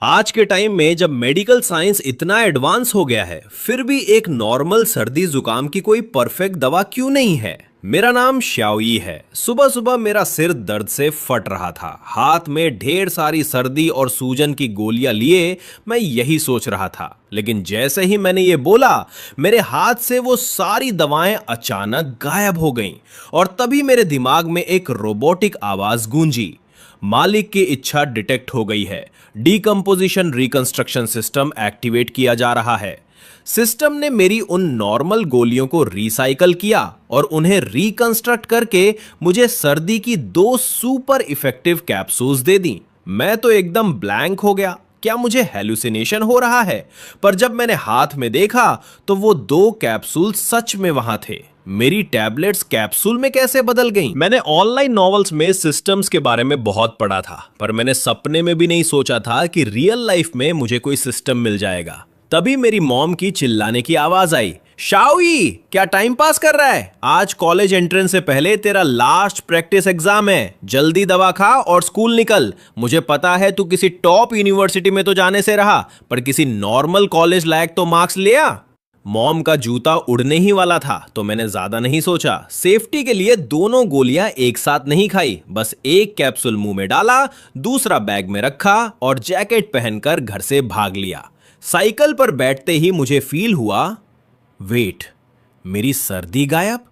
आज के टाइम में जब मेडिकल साइंस इतना एडवांस हो गया है, फिर भी एक नॉर्मल सर्दी जुकाम की कोई परफेक्ट दवा क्यों नहीं है। मेरा नाम श्याओई है। सुबह सुबह मेरा सिर दर्द से फट रहा था। हाथ में ढेर सारी सर्दी और सूजन की गोलियां लिए मैं यही सोच रहा था, लेकिन जैसे ही मैंने ये बोला, मेरे हाथ से वो सारी दवाएं अचानक गायब हो गईं और तभी मेरे दिमाग में एक रोबोटिक आवाज गूंजी। मालिक की इच्छा डिटेक्ट हो गई है। डीकंपोजिशन रिकंस्ट्रक्शन सिस्टम एक्टिवेट किया जा रहा है। सिस्टम ने मेरी उन नॉर्मल गोलियों को रिसाइकल किया और उन्हें रिकंस्ट्रक्ट करके मुझे सर्दी की 2 सुपर इफेक्टिव कैप्सूल्स दे दी। मैं तो एकदम ब्लैंक हो गया। क्या मुझे हेलुसिनेशन हो रहा है? पर जब मैंने हाथ में देखा तो वो 2 कैप्सूल सच में वहां थे। मेरी टैबलेट्स कैप्सूल में कैसे बदल गईं? मैंने ऑनलाइन नॉवेल्स में सिस्टम्स के बारे में बहुत पढ़ा था, पर मैंने सपने में भी नहीं सोचा था कि रियल लाइफ में मुझे कोई सिस्टम मिल जाएगा। तभी मेरी मॉम की चिल्लाने की आवाज आई, शाओई, क्या टाइम पास कर रहा है? आज कॉलेज एंट्रेंस से पहले तेरा लास्ट प्रैक्टिस एग्जाम है। जल्दी दवा खा और स्कूल निकल। मुझे पता है तू किसी टॉप यूनिवर्सिटी में तो जाने से रहा, पर किसी नॉर्मल कॉलेज लायक तो मार्क्स ले आ। मॉम का जूता उड़ने ही वाला था, तो मैंने ज्यादा नहीं सोचा। सेफ्टी के लिए दोनों गोलियां एक साथ नहीं खाई, बस एक कैप्सूल मुंह में डाला, दूसरा बैग में रखा और जैकेट पहनकर घर से भाग लिया। साइकिल पर बैठते ही मुझे फील हुआ, वेट, मेरी सर्दी गायब।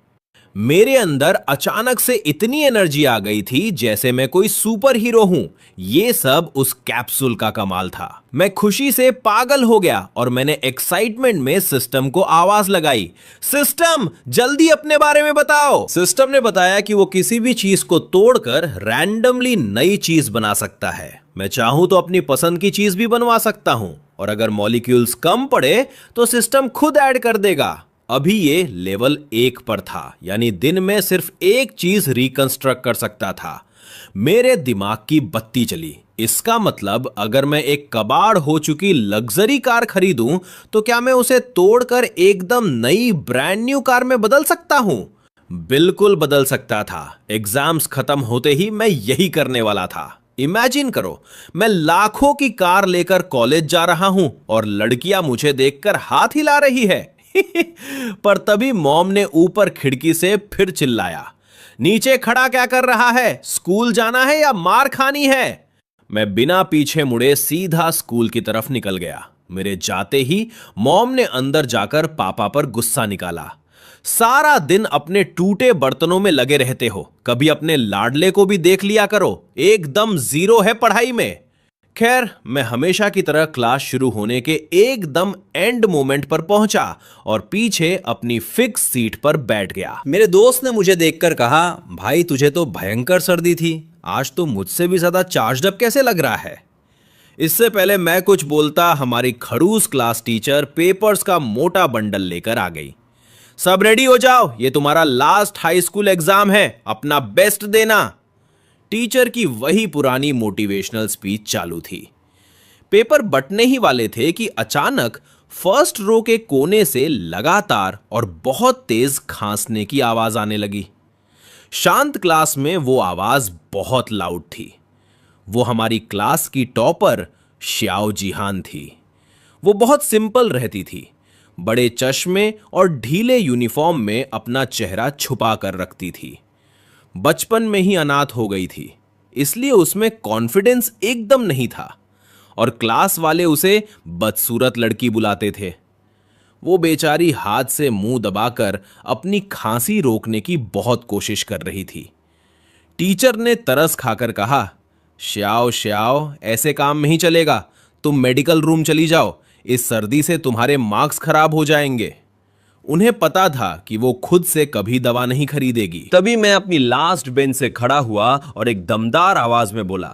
मेरे अंदर अचानक से इतनी एनर्जी आ गई थी जैसे मैं कोई सुपर हीरो हूं। ये सब उस कैप्सूल का कमाल था। मैं खुशी से पागल हो गया और मैंने एक्साइटमेंट में सिस्टम को आवाज लगाई, सिस्टम, जल्दी अपने बारे में बताओ। सिस्टम ने बताया कि वो किसी भी चीज को तोड़कर रैंडमली नई चीज बना सकता है। मैं चाहूं तो अपनी पसंद की चीज भी बनवा सकता हूं, और अगर मॉलिक्यूल्स कम पड़े तो सिस्टम खुद ऐड कर देगा। अभी ये लेवल 1 पर था, यानी दिन में सिर्फ एक चीज रिकंस्ट्रक्ट कर सकता था। मेरे दिमाग की बत्ती चली। इसका मतलब अगर मैं एक कबाड़ हो चुकी लग्जरी कार खरीदूं तो क्या मैं उसे तोड़कर एकदम नई ब्रांड न्यू कार में बदल सकता हूं? बिल्कुल बदल सकता था। एग्जाम्स खत्म होते ही मैं यही करने वाला था। इमेजिन करो, मैं लाखों की कार लेकर कॉलेज जा रहा हूं और लड़कियां मुझे देखकर हाथ हिला रही है। पर तभी मॉम ने ऊपर खिड़की से फिर चिल्लाया, नीचे खड़ा क्या कर रहा है? स्कूल जाना है या मार खानी है? मैं बिना पीछे मुड़े सीधा स्कूल की तरफ निकल गया। मेरे जाते ही मॉम ने अंदर जाकर पापा पर गुस्सा निकाला। सारा दिन अपने टूटे बर्तनों में लगे रहते हो, कभी अपने लाडले को भी देख लिया करो, एकदम जीरो है पढ़ाई में। खैर, मैं हमेशा की तरह क्लास शुरू होने के एकदम एंड मोमेंट पर पहुंचा और पीछे अपनी फिक्स सीट पर बैठ गया। मेरे दोस्त ने मुझे देखकर कहा, भाई तुझे तो भयंकर सर्दी थी, आज तो मुझसे भी ज्यादा चार्ज्ड अप कैसे लग रहा है। इससे पहले मैं कुछ बोलता, हमारी खड़ूस क्लास टीचर पेपर्स का मोटा बंडल लेकर आ गई। सब रेडी हो जाओ, ये तुम्हारा लास्ट हाई स्कूल एग्जाम है, अपना बेस्ट देना। टीचर की वही पुरानी मोटिवेशनल स्पीच चालू थी। पेपर बंटने ही वाले थे कि अचानक फर्स्ट रो के कोने से लगातार और बहुत तेज खांसने की आवाज आने लगी। शांत क्लास में वो आवाज बहुत लाउड थी। वो हमारी क्लास की टॉपर श्याओ जिहान थी। वो बहुत सिंपल रहती थी, बड़े चश्मे और ढीले यूनिफॉर्म में अपना चेहरा छुपा कर रखती थी। बचपन में ही अनाथ हो गई थी, इसलिए उसमें कॉन्फिडेंस एकदम नहीं था और क्लास वाले उसे बदसूरत लड़की बुलाते थे। वो बेचारी हाथ से मुंह दबाकर अपनी खांसी रोकने की बहुत कोशिश कर रही थी। टीचर ने तरस खाकर कहा, श्याओ श्याओ, ऐसे काम नहीं चलेगा, तुम मेडिकल रूम चली जाओ, इस सर्दी से तुम्हारे मार्क्स खराब हो जाएंगे। उन्हें पता था कि वो खुद से कभी दवा नहीं खरीदेगी। तभी मैं अपनी लास्ट बेंच से खड़ा हुआ और एक दमदार आवाज में बोला,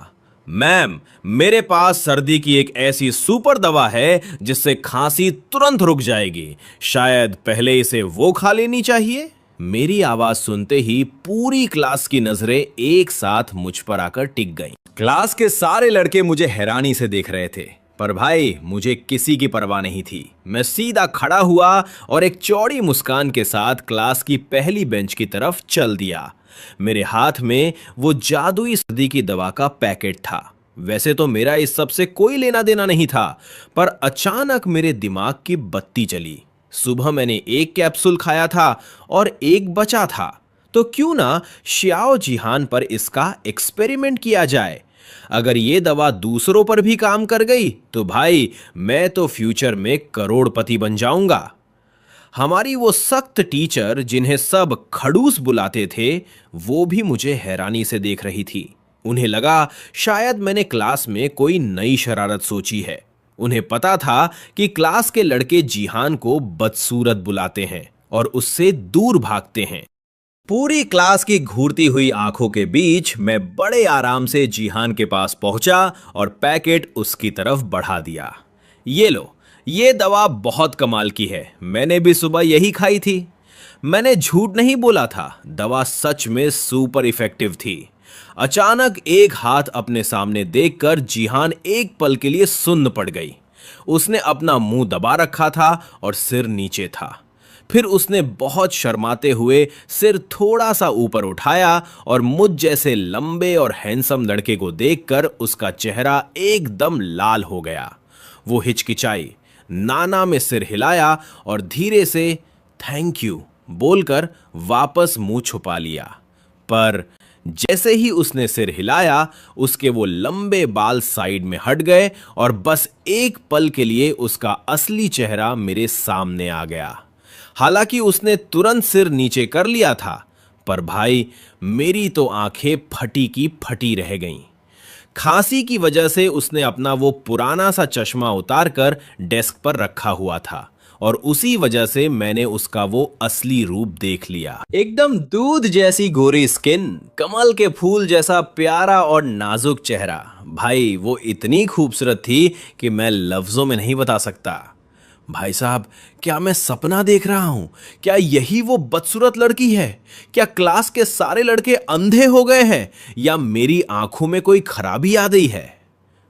मैम, मेरे पास सर्दी की एक ऐसी सुपर दवा है जिससे खांसी तुरंत रुक जाएगी। शायद पहले इसे वो खा लेनी चाहिए। मेरी आवाज सुनते ही पूरी क्लास की नजरें एक साथ मुझ पर आकर टिक गईं। क्लास के सारे लड़के मुझे हैरानी से देख रहे थे, पर भाई मुझे किसी की परवाह नहीं थी। मैं सीधा खड़ा हुआ और एक चौड़ी मुस्कान के साथ क्लास की पहली बेंच की तरफ चल दिया। मेरे हाथ में वो जादुई सर्दी की दवा का पैकेट था। वैसे तो मेरा इस सब से कोई लेना देना नहीं था, पर अचानक मेरे दिमाग की बत्ती चली। सुबह मैंने एक कैप्सूल खाया था और एक बचा था, तो क्यों ना श्याओ जिहान पर इसका एक्सपेरिमेंट किया जाए। अगर ये दवा दूसरों पर भी काम कर गई तो भाई मैं तो फ्यूचर में करोड़पति बन जाऊंगा। हमारी वो सख्त टीचर जिन्हें सब खड़ूस बुलाते थे, वो भी मुझे हैरानी से देख रही थी। उन्हें लगा शायद मैंने क्लास में कोई नई शरारत सोची है। उन्हें पता था कि क्लास के लड़के जिहान को बदसूरत बुलाते हैं और उससे दूर भागते हैं। पूरी क्लास की घूरती हुई आंखों के बीच मैं बड़े आराम से जिहान के पास पहुंचा और पैकेट उसकी तरफ बढ़ा दिया। ये लो, ये दवा बहुत कमाल की है, मैंने भी सुबह यही खाई थी। मैंने झूठ नहीं बोला था, दवा सच में सुपर इफेक्टिव थी। अचानक एक हाथ अपने सामने देखकर जिहान एक पल के लिए सुन्न पड़ गई। उसने अपना मुंह दबा रखा था और सिर नीचे था। फिर उसने बहुत शर्माते हुए सिर थोड़ा सा ऊपर उठाया और मुझ जैसे लंबे और हैंडसम लड़के को देखकर उसका चेहरा एकदम लाल हो गया। वो हिचकिचाई, नाना में सिर हिलाया और धीरे से थैंक यू बोलकर वापस मुंह छुपा लिया। पर जैसे ही उसने सिर हिलाया, उसके वो लंबे बाल साइड में हट गए और बस एक पल के लिए उसका असली चेहरा मेरे सामने आ गया। हालांकि उसने तुरंत सिर नीचे कर लिया था, पर भाई मेरी तो आंखें फटी की फटी रह गईं। खांसी की वजह से उसने अपना वो पुराना सा चश्मा उतारकर डेस्क पर रखा हुआ था और उसी वजह से मैंने उसका वो असली रूप देख लिया। एकदम दूध जैसी गोरी स्किन, कमल के फूल जैसा प्यारा और नाजुक चेहरा। भाई वो इतनी खूबसूरत थी कि मैं लफ्जों में नहीं बता सकता। भाई साहब, क्या मैं सपना देख रहा हूं? क्या यही वो बदसूरत लड़की है? क्या क्लास के सारे लड़के अंधे हो गए हैं या मेरी आंखों में कोई खराबी आ गई है?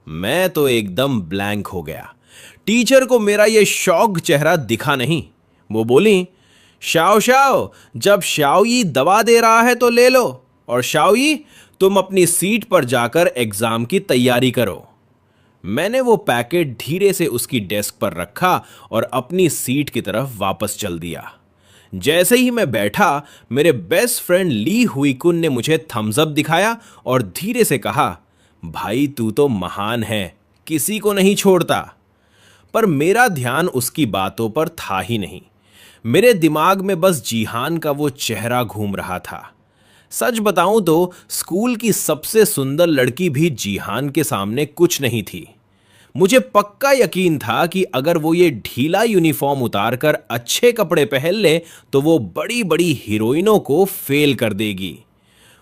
मैं तो एकदम ब्लैंक हो गया। टीचर को मेरा ये शॉक चेहरा दिखा नहीं। वो बोली, शाओ शाओ, जब शाओई दवा दे रहा है तो ले लो, और शाओई तुम अपनी सीट पर जाकर एग्जाम की तैयारी करो। मैंने वो पैकेट धीरे से उसकी डेस्क पर रखा और अपनी सीट की तरफ वापस चल दिया। जैसे ही मैं बैठा, मेरे बेस्ट फ्रेंड ली हुई कुन ने मुझे थम्स अप दिखाया और धीरे से कहा, भाई तू तो महान है, किसी को नहीं छोड़ता। पर मेरा ध्यान उसकी बातों पर था ही नहीं। मेरे दिमाग में बस जिहान का वो चेहरा घूम रहा था। सच बताऊं तो स्कूल की सबसे सुंदर लड़की भी जिहान के सामने कुछ नहीं थी। मुझे पक्का यकीन था कि अगर वो ये ढीला यूनिफॉर्म उतारकर अच्छे कपड़े पहन ले तो वो बड़ी बड़ी हीरोइनों को फेल कर देगी।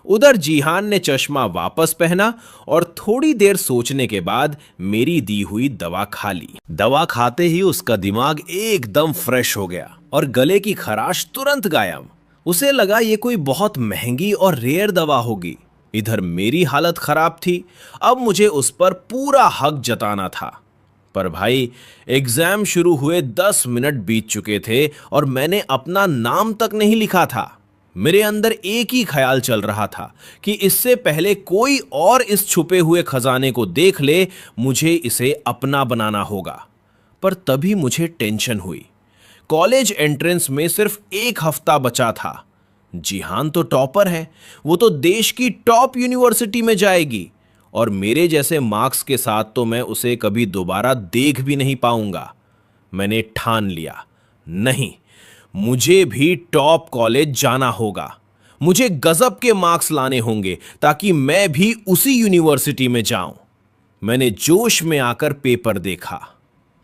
उधर जिहान ने चश्मा वापस पहना और थोड़ी देर सोचने के बाद मेरी दी हुई दवा खा ली। दवा खाते ही उसका दिमाग एकदम फ्रेश हो गया और गले की खराश तुरंत गायब। उसे लगा ये कोई बहुत महंगी और रेयर दवा होगी। इधर मेरी हालत खराब थी, अब मुझे उस पर पूरा हक जताना था। पर भाई एग्जाम शुरू हुए 10 मिनट बीत चुके थे और मैंने अपना नाम तक नहीं लिखा था। मेरे अंदर एक ही ख्याल चल रहा था कि इससे पहले कोई और इस छुपे हुए खजाने को देख ले, मुझे इसे अपना बनाना होगा। पर तभी मुझे टेंशन हुई। कॉलेज एंट्रेंस में सिर्फ 1 हफ्ता बचा था। जिहान तो टॉपर है, वो तो देश की टॉप यूनिवर्सिटी में जाएगी और मेरे जैसे मार्क्स के साथ तो मैं उसे कभी दोबारा देख भी नहीं पाऊंगा। मैंने ठान लिया, नहीं, मुझे भी टॉप कॉलेज जाना होगा। मुझे गजब के मार्क्स लाने होंगे ताकि मैं भी उसी यूनिवर्सिटी में जाऊं। मैंने जोश में आकर पेपर देखा,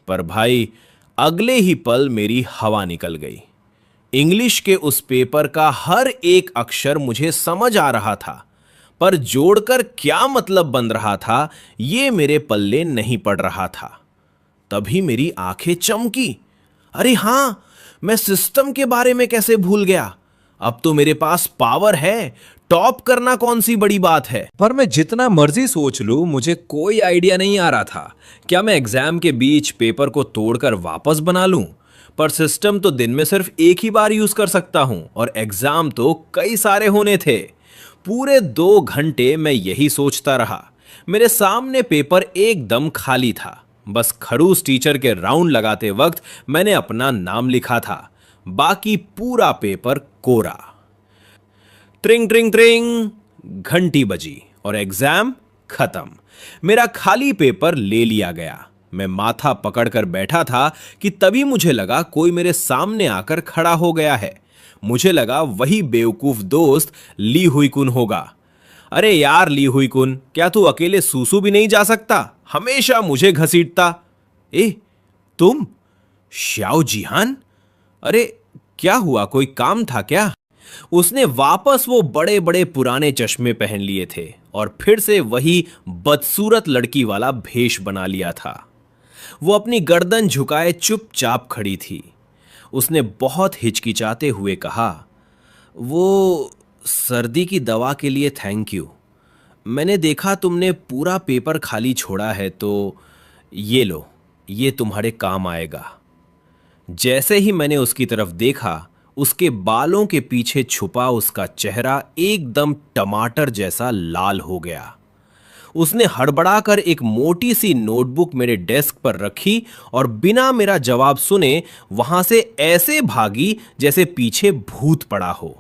पर भाई अगले ही पल मेरी हवा निकल गई। इंग्लिश के उस पेपर का हर एक अक्षर मुझे समझ आ रहा था, पर जोड़कर क्या मतलब बन रहा था ये मेरे पल्ले नहीं पड़ रहा था। तभी मेरी आंखें चमकी। अरे हां, मैं सिस्टम के बारे में कैसे भूल गया। अब तो मेरे पास पावर है, टॉप करना कौन सी बड़ी बात है। पर मैं जितना मर्जी सोच लूं, मुझे कोई आइडिया नहीं आ रहा था। क्या मैं एग्जाम के बीच पेपर को तोड़कर वापस बना लूं? पर सिस्टम तो दिन में सिर्फ एक ही बार यूज कर सकता हूं और एग्जाम तो कई सारे होने थे। पूरे 2 घंटे मैं यही सोचता रहा। मेरे सामने पेपर एकदम खाली था। बस खड़ूस टीचर के राउंड लगाते वक्त मैंने अपना नाम लिखा था, बाकी पूरा पेपर कोरा। ट्रिंग ट्रिंग ट्रिंग घंटी बजी और एग्जाम खत्म। मेरा खाली पेपर ले लिया गया। मैं माथा पकड़कर बैठा था कि तभी मुझे लगा कोई मेरे सामने आकर खड़ा हो गया है। मुझे लगा वही बेवकूफ दोस्त ली हुई कुन होगा। अरे यार ली हुई कुन, क्या तू अकेले सूसू भी नहीं जा सकता? हमेशा मुझे घसीटता। ए तुम श्याओ जिहान? अरे क्या हुआ, कोई काम था क्या? उसने वापस वो बड़े बड़े पुराने चश्मे पहन लिए थे और फिर से वही बदसूरत लड़की वाला भेष बना लिया था। वो अपनी गर्दन झुकाए चुपचाप खड़ी थी। उसने बहुत हिचकिचाते हुए कहा, वो सर्दी की दवा के लिए थैंक यू। मैंने देखा तुमने पूरा पेपर खाली छोड़ा है, तो ये लो, ये तुम्हारे काम आएगा। जैसे ही मैंने उसकी तरफ देखा, उसके बालों के पीछे छुपा उसका चेहरा एकदम टमाटर जैसा लाल हो गया। उसने हड़बड़ाकर एक मोटी सी नोटबुक मेरे डेस्क पर रखी और बिना मेरा जवाब सुने वहां से ऐसे भागी जैसे पीछे भूत पड़ा हो।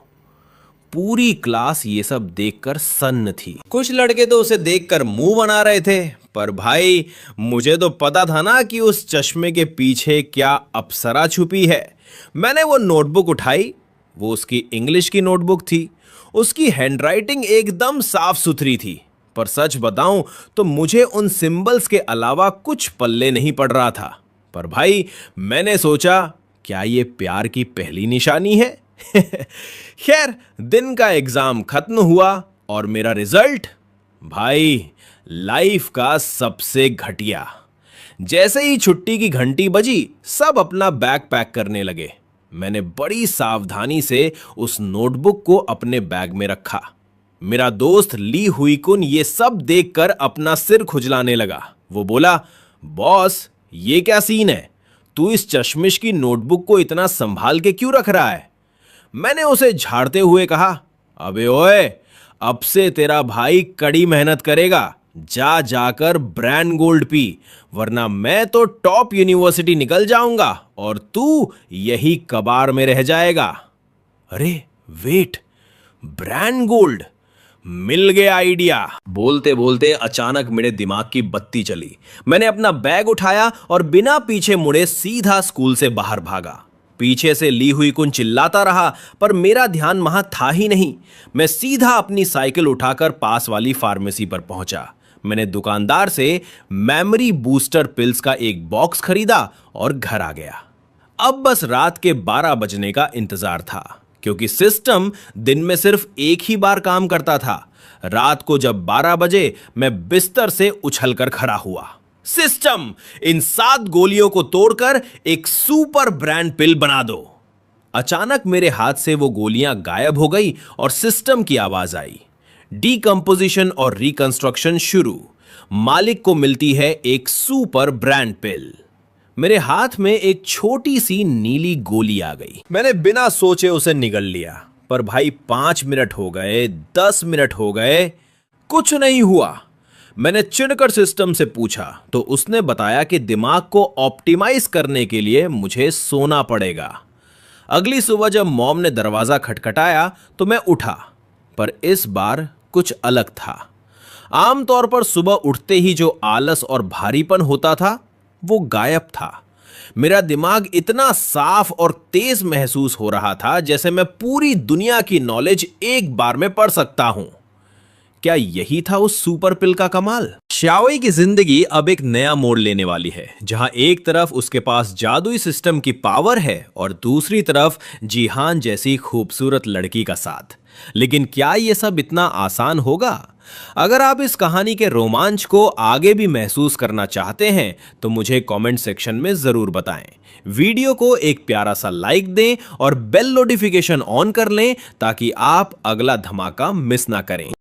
पूरी क्लास ये सब देखकर सन्न थी। कुछ लड़के तो उसे देखकर मुंह बना रहे थे, पर भाई मुझे तो पता था ना कि उस चश्मे के पीछे क्या अप्सरा छुपी है। मैंने वो नोटबुक उठाई। वो उसकी इंग्लिश की नोटबुक थी। उसकी हैंडराइटिंग एकदम साफ सुथरी थी, पर सच बताऊं तो मुझे उन सिंबल्स के अलावा कुछ पल्ले नहीं पड़ रहा था। पर भाई मैंने सोचा, क्या ये प्यार की पहली निशानी है? खैर, दिन का एग्जाम खत्म हुआ और मेरा रिजल्ट, भाई लाइफ का सबसे घटिया। जैसे ही छुट्टी की घंटी बजी, सब अपना बैग पैक करने लगे। मैंने बड़ी सावधानी से उस नोटबुक को अपने बैग में रखा। मेरा दोस्त ली हुई कुन ये सब देखकर अपना सिर खुजलाने लगा। वो बोला, बॉस ये क्या सीन है? तू इस चश्मिश की नोटबुक को इतना संभाल के क्यों रख रहा है? मैंने उसे झाड़ते हुए कहा, अबे ओए, अब से तेरा भाई कड़ी मेहनत करेगा। जा जाकर ब्रांड गोल्ड पी, वरना मैं तो टॉप यूनिवर्सिटी निकल जाऊंगा और तू यही कबार में रह जाएगा। अरे वेट, ब्रांड गोल्ड, मिल गया आइडिया। बोलते बोलते अचानक मेरे दिमाग की बत्ती चली। मैंने अपना बैग उठाया और बिना पीछे मुड़े सीधा स्कूल से बाहर भागा। पीछे से ली हुई कुन चिल्लाता रहा, पर मेरा ध्यान वहां था ही नहीं। मैं सीधा अपनी साइकिल उठाकर पास वाली फार्मेसी पर पहुंचा। मैंने दुकानदार से मेमोरी बूस्टर पिल्स का एक बॉक्स खरीदा और घर आ गया। अब बस रात के 12 बजने का इंतजार था, क्योंकि सिस्टम दिन में सिर्फ एक ही बार काम करता था। रात को जब 12 बजे, मैं बिस्तर से उछलकर खड़ा हुआ। सिस्टम, इन 7 गोलियों को तोड़कर एक सुपर ब्रांड पिल बना दो। अचानक मेरे हाथ से वो गोलियां गायब हो गई और सिस्टम की आवाज आई, डीकंपोजिशन और रिकंस्ट्रक्शन शुरू। मालिक को मिलती है एक सुपर ब्रांड पिल। मेरे हाथ में एक छोटी सी नीली गोली आ गई। मैंने बिना सोचे उसे निगल लिया, पर भाई 5 मिनट हो गए, 10 मिनट हो गए, कुछ नहीं हुआ। मैंने चिढ़कर सिस्टम से पूछा तो उसने बताया कि दिमाग को ऑप्टिमाइज करने के लिए मुझे सोना पड़ेगा। अगली सुबह जब मॉम ने दरवाजा खटखटाया तो मैं उठा, पर इस बार कुछ अलग था। आमतौर पर सुबह उठते ही जो आलस और भारीपन होता था वो गायब था। मेरा दिमाग इतना साफ और तेज महसूस हो रहा था जैसे मैं पूरी दुनिया की नॉलेज एक बार में पढ़ सकता हूं। क्या यही था उस सुपर पिल का कमाल? श्याओई की जिंदगी अब एक नया मोड़ लेने वाली है, जहां एक तरफ उसके पास जादुई सिस्टम की पावर है और दूसरी तरफ जिहान जैसी खूबसूरत लड़की का साथ। लेकिन क्या यह सब इतना आसान होगा? अगर आप इस कहानी के रोमांच को आगे भी महसूस करना चाहते हैं तो मुझे कमेंट सेक्शन में जरूर बताएं। वीडियो को एक प्यारा सा लाइक दें और बेल नोटिफिकेशन ऑन कर लें ताकि आप अगला धमाका मिस ना करें।